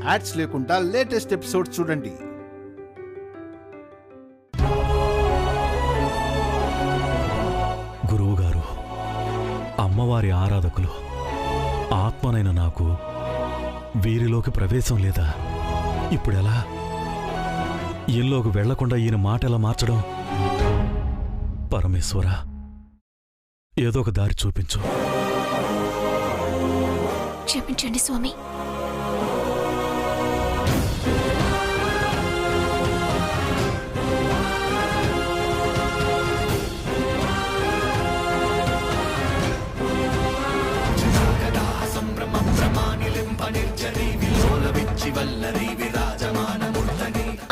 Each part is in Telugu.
యాడ్స్ లేకుండా లేటెస్ట్ ఎపిసోడ్స్ చూడండి. గురువుగారు, అమ్మవారి ఆరాధకులు, ఆత్మనైన నాకు వీరిలోకి ప్రవేశం లేదా? ఇప్పుడెలా? ఈయనలోకి వెళ్లకుండా ఈయన మాట ఎలా మార్చడం? పరమేశ్వరా, ఏదో ఒక దారి చూపించు. క్షమించండి స్వామి.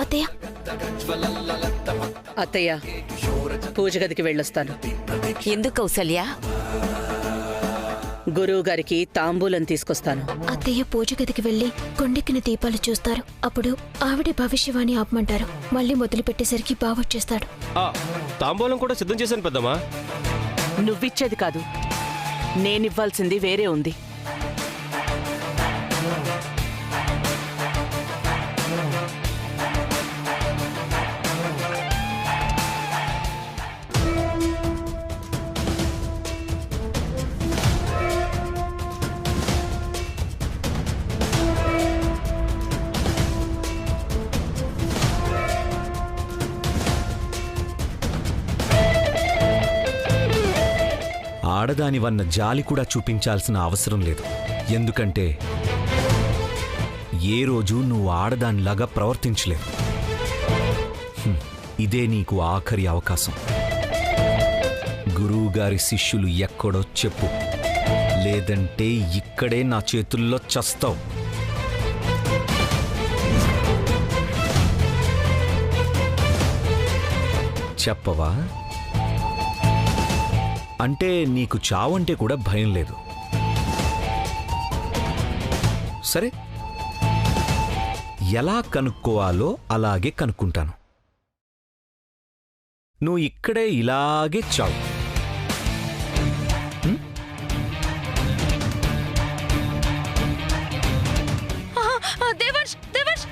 అత్తయ్య, అత్తయ్య, పూజ గదికి వెళ్ళొస్తాను. ఎందుకు కౌసల్య? గురువు గారికి తాంబూలం తీసుకొస్తాను. అత్తయ్య పూజ గదికి వెళ్లి కొండెక్కిన దీపాలు చూస్తారు. అప్పుడు ఆవిడే భవిష్యవాణి ఆపమంటారు. మళ్ళీ మొదలు పెట్టేసరికి బావొచ్చేస్తాడు. తాంబూలం కూడా సిద్ధం చేశాను పెద్దమ్మా. నువ్విచ్చేది కాదు, నేనివ్వాల్సింది వేరే ఉంది. ఆడదానివన్న జాలి కూడా చూపించాల్సిన అవసరం లేదు. ఎందుకంటే ఏ రోజు నువ్వు ఆడదానిలాగా ప్రవర్తించలేవు. ఇదే నీకు ఆఖరి అవకాశం. గురువుగారి శిష్యులు ఎక్కడో చెప్పు, లేదంటే ఇక్కడే నా చేతుల్లో చస్తావు. చెప్పవా? అంటే నీకు చావంటే కూడా భయం లేదు. సరే, ఎలా కనుక్కోవాలో అలాగే కనుక్కుంటాను. నువ్వు ఇక్కడే ఇలాగే చావు. దేవాంశ్, దేవాంశ్,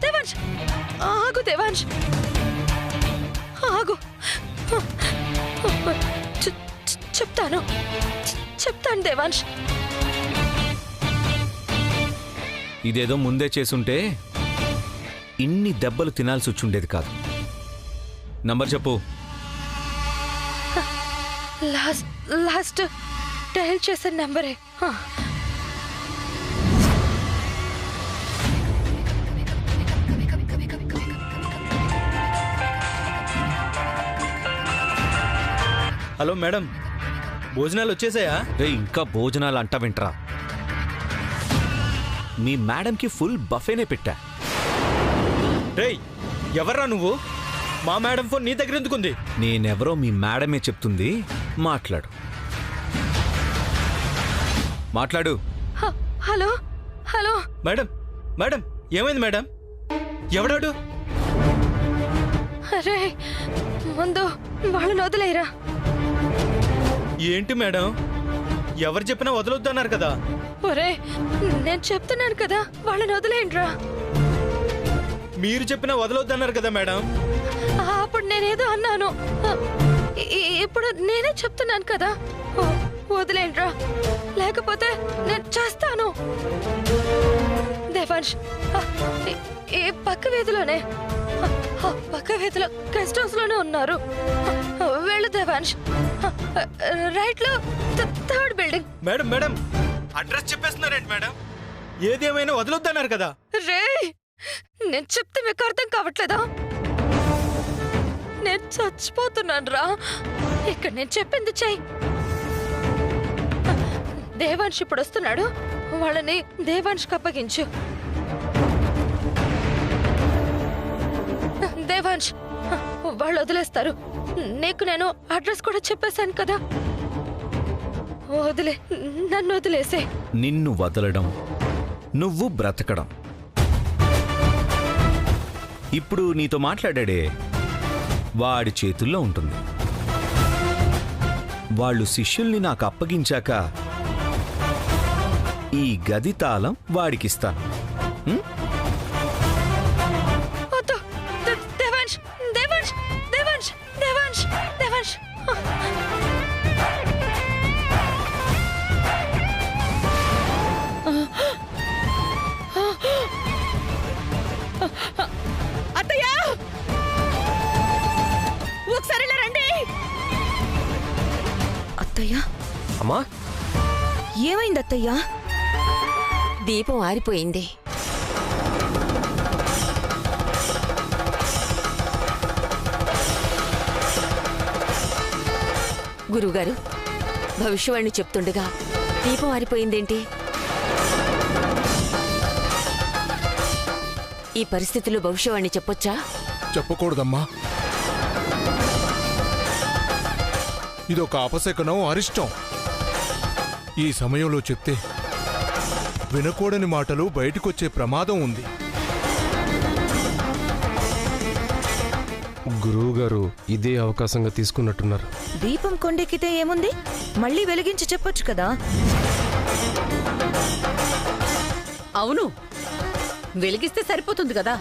దేవాంశ్, ఆగు దేవాంశ్, ఆగు. చెప్తాను దేవాంశ్. ఇదేదో ముందే చేసుంటే ఇన్ని దెబ్బలు తినాల్సి వచ్చుండేది కాదు. నంబర్ చెప్పు. లాస్ట్ డయల్ చేసిన నంబరే. హలో మేడం, భోజనాలు వచ్చేసాయా? రే, ఇంకా భోజనాలు అంటా వింటరా? మీ మేడంకి ఫుల్ బఫేనే పెట్టా. రేయ్, ఎవర్రా నువ్వు? మా మేడం ఫోన్ నీ దగ్గర ఎందుకుంది? నేనెవరో మీ మేడమే చెప్తుంది. మాట్లాడు, మాట్లాడు. హలో హలో మేడం, మేడం, ఏమైంది మేడం? ఎవడాడు? అరే, ముందు వాళ్ళని వదిలేరా. ఏంటి మేడం, ఎవరు చెప్పినా వదలొద్దన్నారు కదా? ఒరే, నేను చెప్తున్నాను కదా, వాళ్ళని వదిలేయండిరా. మీరు చెప్పినా వదలొద్దన్నారు కదా మేడం? అప్పుడు నేనేదో అన్నాను, ఇప్పుడు నేనే చెప్తున్నాను కదా, వదిలేండ్రా, లేకపోతే నేను చేస్తాను. దేవాంశ్, ఈ పక్క వీధిలోనే, పక్క వీధిలో గెస్ట్ హౌస్ లోనే ఉన్నారు. వెళ్ళు దేవాంశ్, రైట్ లో third building. Madam, madam, address చెప్పేస్తున్నారేంటి మేడం? ఏది ఏమైనా వదలొద్దన్నారు కదా? రే, నేను చెప్తే మీకు అర్థం కావట్లేదా? నేను చచ్చిపోతున్నాను రా. ఇక్కడ నేను చెప్పింది చెయ్యి. దేవాంశ్ ఇప్పుడు వస్తున్నాడు, వాళ్ళని దేవాంష్కి అప్పగించు. దేవాంశ్, వాళ్ళు వదిలేస్తారు. నీకు నేను అడ్రస్ కూడా చెప్పేశాను కదా, వదిలే, నన్ను వదిలేసే. నిన్ను వదలడం, నువ్వు బ్రతకడం. ఇప్పుడు నీతో మాట్లాడాడే వాడి చేతుల్లో ఉంటుంది. వాళ్ళు శిష్యుల్ని నాకు అప్పగించాక ఈ గది తాళం వాడికిస్తాను. వద్దు. దేవాంశ్ దేవాంశ్ దేవాంశ్ దేవాంశ్ దేవాంశ్ అత్తయ్య, ఒకసారి ఇలా రండి. అత్తయ్య, అమ్మా, ఏమైంది అత్తయ్య? దీపం ఆరిపోయింది. గురువుగారు, భవిష్యవాణి చెప్తుండగా దీపం ఆరిపోయిందేంటి? ఈ పరిస్థితిలో భవిష్యవాణి చెప్పొచ్చా? చెప్పకూడదమ్మా. ఇదొక అపశకనం, అరిష్టం. ఈ సమయంలో చెప్తే వినకూడని మాటలు బయటకొచ్చే ప్రమాదం ఉంది. గురువుగారు ఇదే అవకాశంగా తీసుకున్నట్టున్నారు. దీపం కొండెక్కితే ఏముంది, మళ్ళీ వెలిగించి చెప్పొచ్చు కదా. అవును, వెలిగిస్తే సరిపోతుంది కదా.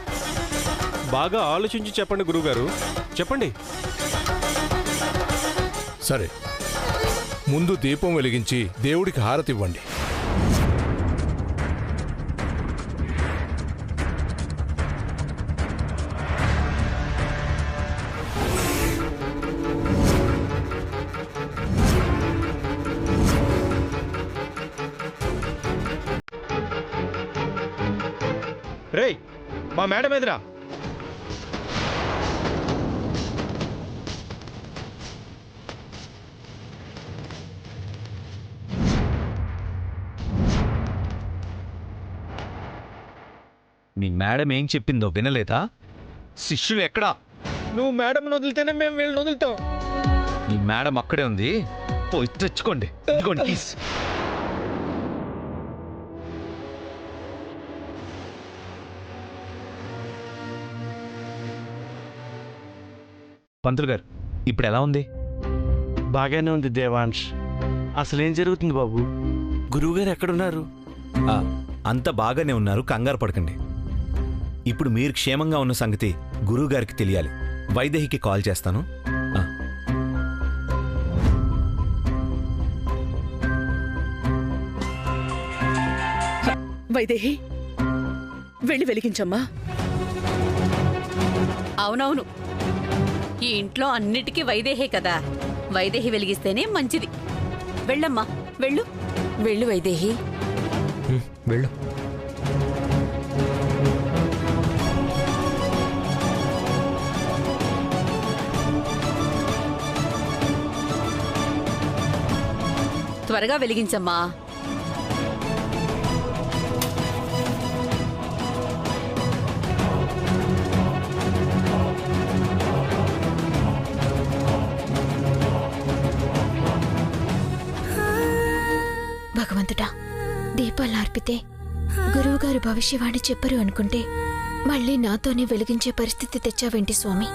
బాగా ఆలోచించి చెప్పండి గురువుగారు, చెప్పండి. సరే, ముందు దీపం వెలిగించి దేవుడికి హారతివ్వండి. రేయ్, మా మేడం ఎదురా. మీ మేడం ఏం చెప్పిందో వినలేదా? శిష్యులు ఎక్కడా? నువ్వు మేడం వదిలితేనే మేము వీళ్ళని వదులుతాం. మీ మేడం అక్కడే ఉంది, పోయి తెచ్చుకోండి. ఇదిగోండి keys. పంతులు గారు, ఇప్పుడు ఎలా ఉంది? బాగానే ఉంది దేవాంశ్. అసలేం జరుగుతుంది బాబు? గురువుగారు ఎక్కడున్నారు? అంత బాగానే ఉన్నారు, కంగారు పడకండి. ఇప్పుడు మీరు క్షేమంగా ఉన్న సంగతి గురువుగారికి తెలియాలి. వైదేహికి కాల్ చేస్తాను. వైదేహి, వెళ్ళి వెలిగించమ్మా. అవునవును, ఈ ఇంట్లో అన్నిటికీ వైదేహే కదా. వైదేహి వెలిగిస్తేనే మంచిది. వెళ్ళమ్మా, వెళ్ళు. వెళ్ళు వైదేహి. వెళ్ళు. త్వరగా వెలిగించమ్మా. భగవంతుడా, దీపాలు ఆర్పితే గురువుగారు భవిష్యవాణి చెప్పరు అనుకుంటే మళ్ళీ నాతోనే వెలిగించే పరిస్థితి తెచ్చావేంటి స్వామి?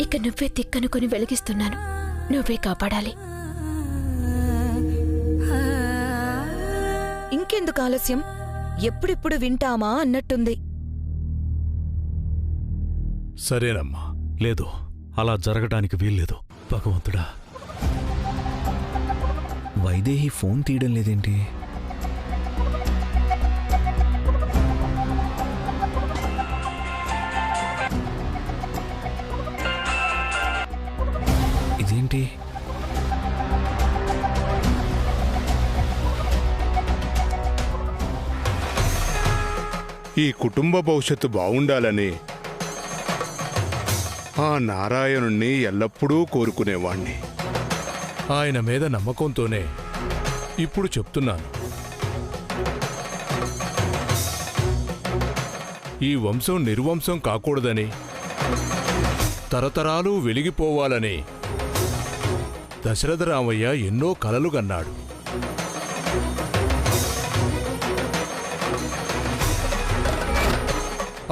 ఇక నువ్వే తిక్కనుకొని వెలిగిస్తున్నాను, నువ్వే కాపాడాలి. ఇంకెందుకు ఆలస్యం? ఎప్పుడిప్పుడు వింటామా అన్నట్టుంది. సరేనమ్మా, లేదు, అలా జరగడానికి వీల్లేదు. భగవంతుడా. వైదేహి ఫోన్ తీయడం లేదేంటి? ఇదేంటి? ఈ కుటుంబ భవిష్యత్తు బావుండాలని ఆ నారాయణుణ్ణి ఎల్లప్పుడూ కోరుకునేవాణ్ణి. ఆయన మీద నమ్మకంతోనే ఇప్పుడు చెప్తున్నాను. ఈ వంశం నిర్వంశం కాకూడదని, తరతరాలు వెలిగిపోవాలని దశరథరామయ్య ఎన్నో కలలు కన్నాడు.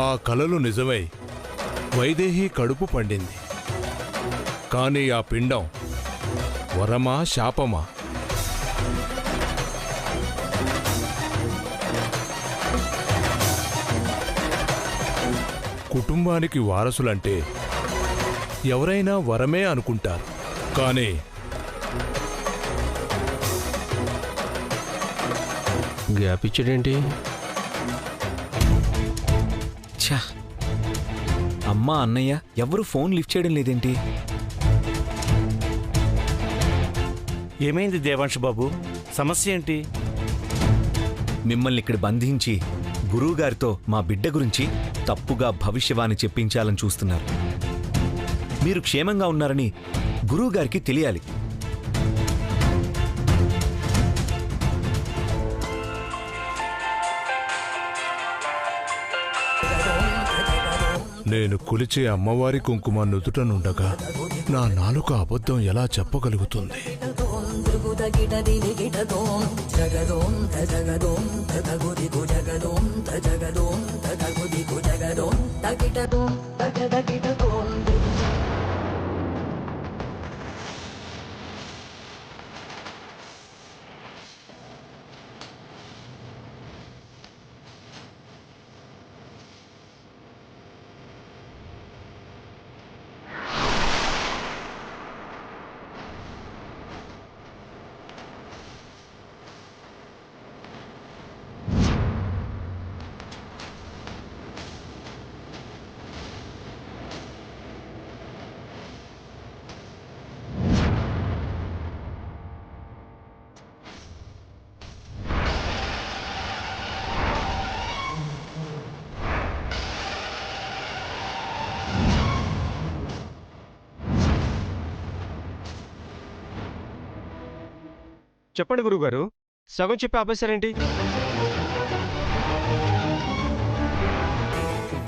ఆ కలలు నిజమై వైదేహి కడుపు పండింది. కాని ఆ పిండం వరమా శాపమా? కుటుంబానికి వారసులంటే ఎవరైనా వరమే అనుకుంటారు. కానీ గ్యాప్ ఇచ్చాడేంటి? ఛా, అమ్మా అన్నయ్య ఎవరు ఫోన్ లిఫ్ట్ చేయడం లేదేంటి? ఏమైంది దేవాంశ్ బాబు? సమస్య ఏంటి? మిమ్మల్ని ఇక్కడ బంధించి గురువుగారితో మా బిడ్డ గురించి తప్పుగా భవిష్యవాణి చెప్పించాలని చూస్తున్నారు. మీరు క్షేమంగా ఉన్నారని గురువుగారికి తెలియాలి. నేను కొలిచే అమ్మవారి కుంకుమ నుదుటనుండగా నా నాలుక అబద్ధం ఎలా చెప్పగలుగుతుంది? చెప్పండి గురువుగారు, సగం చెప్పి ఆపేశారేంటి?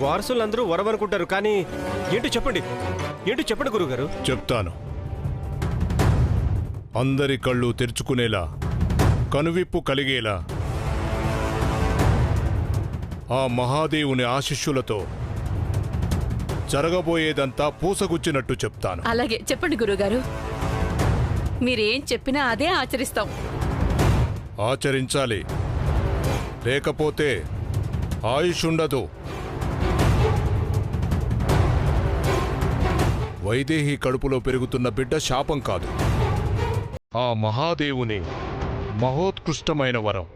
వారసులందరూ వరం అనుకుంటారు, కానీ ఏంటో చెప్పండి. ఏంటో చెప్పండి గురువుగారు. చెప్తాను. అందరి కళ్ళు తెరుచుకునేలా, కనువిప్పు కలిగేలా ఆ మహాదేవుని ఆశీస్సులతో జరగబోయేదంతా పూసగుచ్చినట్టు చెప్తాను. అలాగే చెప్పండి గురుగారు. మీరేం చెప్పినా అదే ఆచరిస్తాం. ఆచరించాలి, లేకపోతే ఆయుష్ ఉండదు. వైదేహి కడుపులో పెరుగుతున్న బిడ్డ శాపం కాదు, ఆ మహాదేవుని మహోత్కృష్టమైన వరం.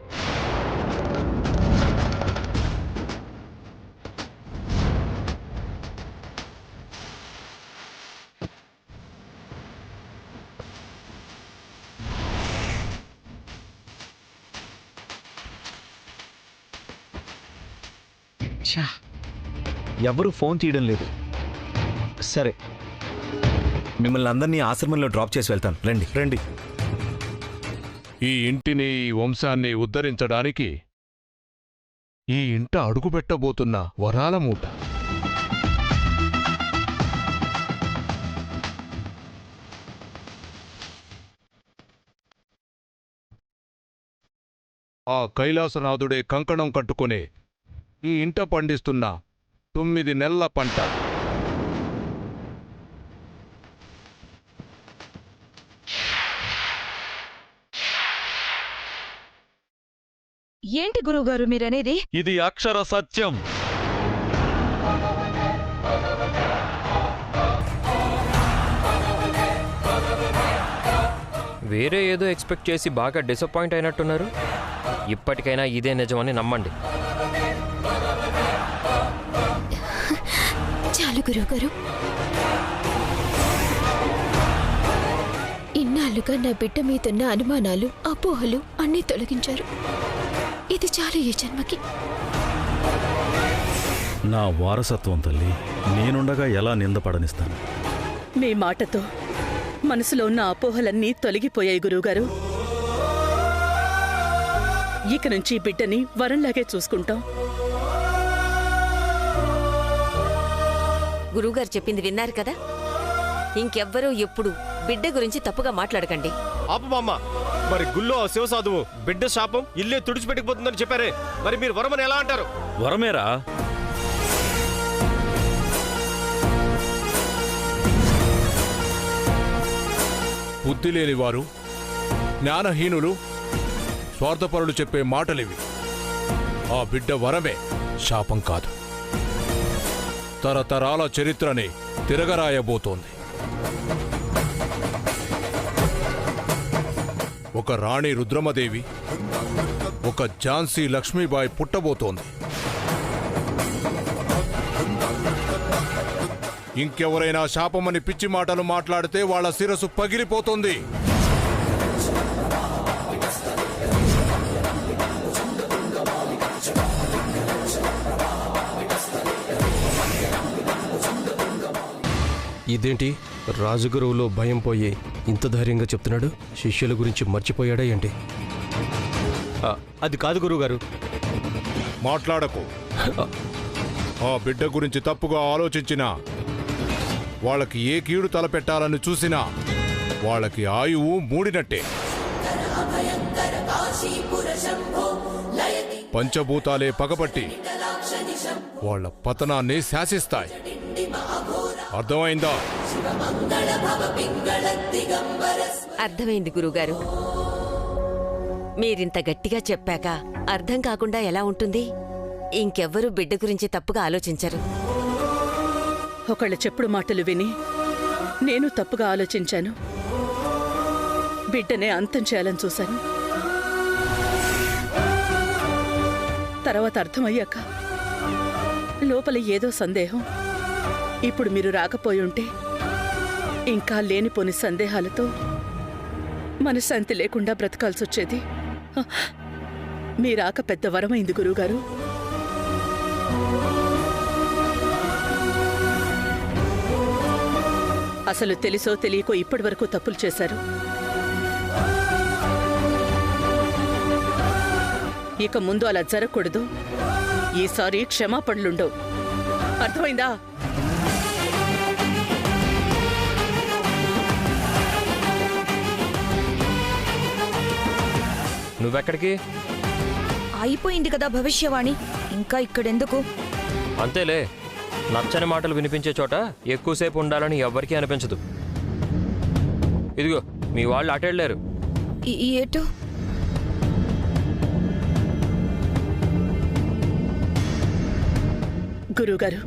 ఛా, ఎవరు ఫోన్ తీయడం లేదు. సరే, మిమ్మల్ని అందరినీ ఆశ్రమంలో డ్రాప్ చేసి వెళ్తాను. రండి రండి. ఈ ఇంటిని, ఈ వంశాన్ని ఉద్ధరించడానికి ఈ ఇంట అడుగుపెట్టబోతున్న వరాల మూట. ఆ కైలాసనాథుడే కంకణం కట్టుకునే ఈ ఇంట పండిస్తున్న 9 నెలల పంట. ఏంటి గురువుగారు మీరనేది? ఇది అక్షర సత్యం. వేరే ఏదో ఎక్స్పెక్ట్ చేసి బాగా డిసప్పాయింట్ అయినట్టున్నారు. ఇప్పటికైనా ఇదే నిజమని నమ్మండి. చాలు గురువుగారు. ఇన్నాళ్ళుగా నా బిడ్డ మీదున్న అనుమానాలు, అపోహలు అన్నీ తొలగించారు. ఇది చాలు ఈ జన్మకి. నా వారసత్వం తల్లి, నేనుండగా ఎలా నిందపడనిస్తాను? మీ మాటతో మనసులో ఉన్న అపోహలన్నీ తొలగిపోయాయి గురువుగారు. ఇక నుంచి బిడ్డని వరంలాగే చూసుకుంటాం. గురువుగారు చెప్పింది విన్నారు కదా? ఇంకెవ్వరూ ఎప్పుడు బిడ్డ గురించి తప్పుగా మాట్లాడకండి. ఆపు బామ్మ. మరి గుళ్ళో ఆ శివసాధువు బిడ్డ శాపం ఇల్లే తుడిచిపెట్టుకుపోతుందని చెప్పారే, మరి మీరు వరమని ఎలా అంటారు? వరమేరా? బుద్ధి లేనివారు, జ్ఞానహీనులు, స్వార్థపరులు చెప్పే మాటలివి. ఆ బిడ్డ వరమే, శాపం కాదు. తరతరాల చరిత్రని తిరగరాయబోతోంది. ఒక రాణి రుద్రమదేవి, ఒక ఝాన్సీ లక్ష్మీబాయి పుట్టబోతోంది. ఇంకెవరైనా శాపమని పిచ్చి మాటలు మాట్లాడితే వాళ్ళ శిరస్సు పగిలిపోతుంది. ఇదేంటి రాజగురువులో భయం పోయి ఇంత ధైర్యంగా చెప్తున్నాడు? శిష్యుల గురించి మర్చిపోయాడా ఏంటి? అది కాదు గురువుగారు. మాట్లాడకు. ఆ బిడ్డ గురించి తప్పుగా ఆలోచించినా, వాళ్ళకి ఏ కీడు తలపెట్టాలని చూసినా వాళ్ళకి ఆయువు మూడినట్టే. పంచభూతాలే పగబట్టి వాళ్ళ పతనాన్ని శాసిస్తాయి. అర్థమైందా? అర్థమైంది గురుగారు. మీరింత గట్టిగా చెప్పాక అర్థం కాకుండా ఎలా ఉంటుంది? ఇంకెవ్వరూ బిడ్డ గురించి తప్పుగా ఆలోచించరు. ఒకళ్ళ చెప్పుడు మాటలు విని నేను తప్పుగా ఆలోచించాను. బిడ్డనే అంతం చేయాలని చూశాను. తర్వాత అర్థమయ్యాక లోపల ఏదో సందేహం. ఇప్పుడు మీరు రాకపోయి ఉంటే ఇంకా లేనిపోని సందేహాలతో మనశ్శాంతి లేకుండా బ్రతకాల్సొచ్చేది. మీ రాక పెద్ద వరమైంది గురువుగారు. అసలు తెలుసో తెలియకో ఇప్పటి వరకు తప్పులు చేశారు. ఇక ముందు అలా జరగకూడదు. ఈసారి క్షమాపణలుండవు. అర్థమైందా? నువ్వెక్కడికి? అయిపోయింది కదా భవిష్యవాణి, ఇంకా ఇక్కడెందుకు? అంతేలే, నచ్చని మాటలు వినిపించే చోట ఎక్కువసేపు ఉండాలని ఎవ్వరికీ అనిపించదు. ఇదిగో మీ వాళ్ళు అటెళ్ళారు. ఏటో? గురువుగారు,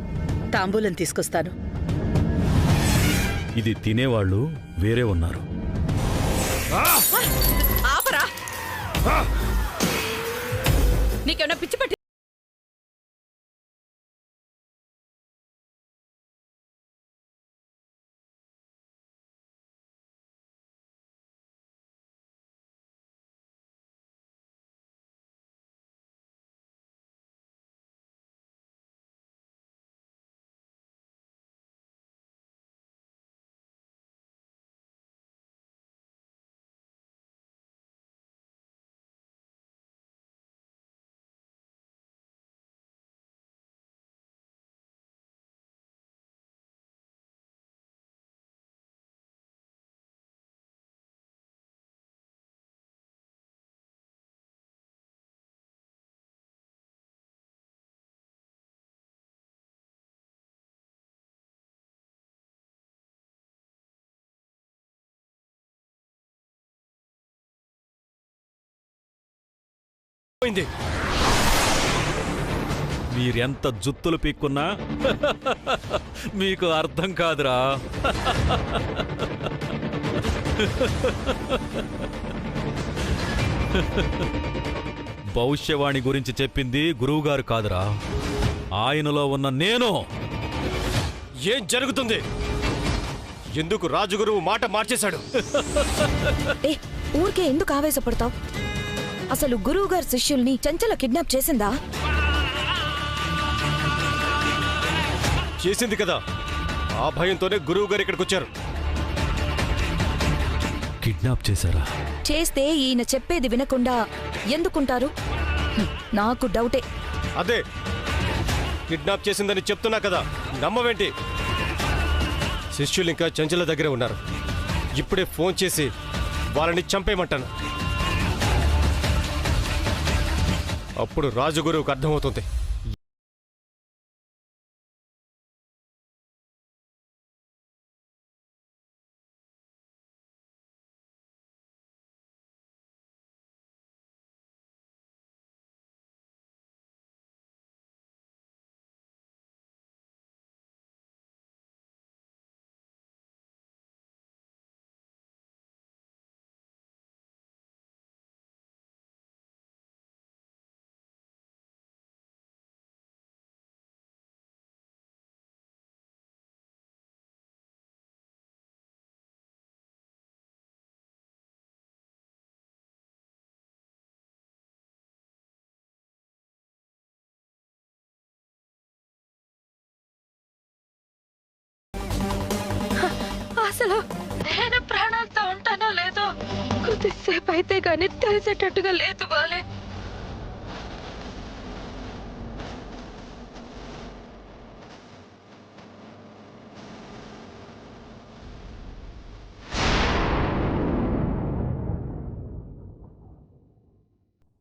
తాంబూలం తీసుకొస్తాను. ఇది తినేవాళ్ళు వేరే ఉన్నారు. ఆపరా! నీకేమన్నా పిచ్చి పట్టి మీరెంత జుత్తులు పీక్కున్నా మీకు అర్థం కాదురా. భవిష్యవాణి గురించి చెప్పింది గురువుగారు కాదురా, ఆయనలో ఉన్న నేను. ఏం జరుగుతుంది? ఎందుకు రాజుగురువు మాట మార్చేశాడు? ఊరికే ఎందుకు ఆవేశపడతావు? అసలు గురువుగారి శిష్యుల్ని చంచల కిడ్నాప్ చేసిందా? చేసింది కదా. ఆ భయంతోనే గురువు గారు ఇక్కడికి వచ్చారు. కిడ్నాప్ చేశారా? చేస్తే ఈయన చెప్పేది వినకుండా ఎందుకుంటారు? నాకు డౌటే. అదే కిడ్నాప్ చేసిందని చెప్తున్నా కదా, నమ్మవేంటి? శిష్యులు ఇంకా చంచల దగ్గరే ఉన్నారు. ఇప్పుడే ఫోన్ చేసి వాళ్ళని చంపేయమంటాను. అప్పుడు రాజగురువుకు అర్థమవుతుంది కొద్దిసేపు అయితే గాని తెలిసేటట్టుగా లేదు బాలే.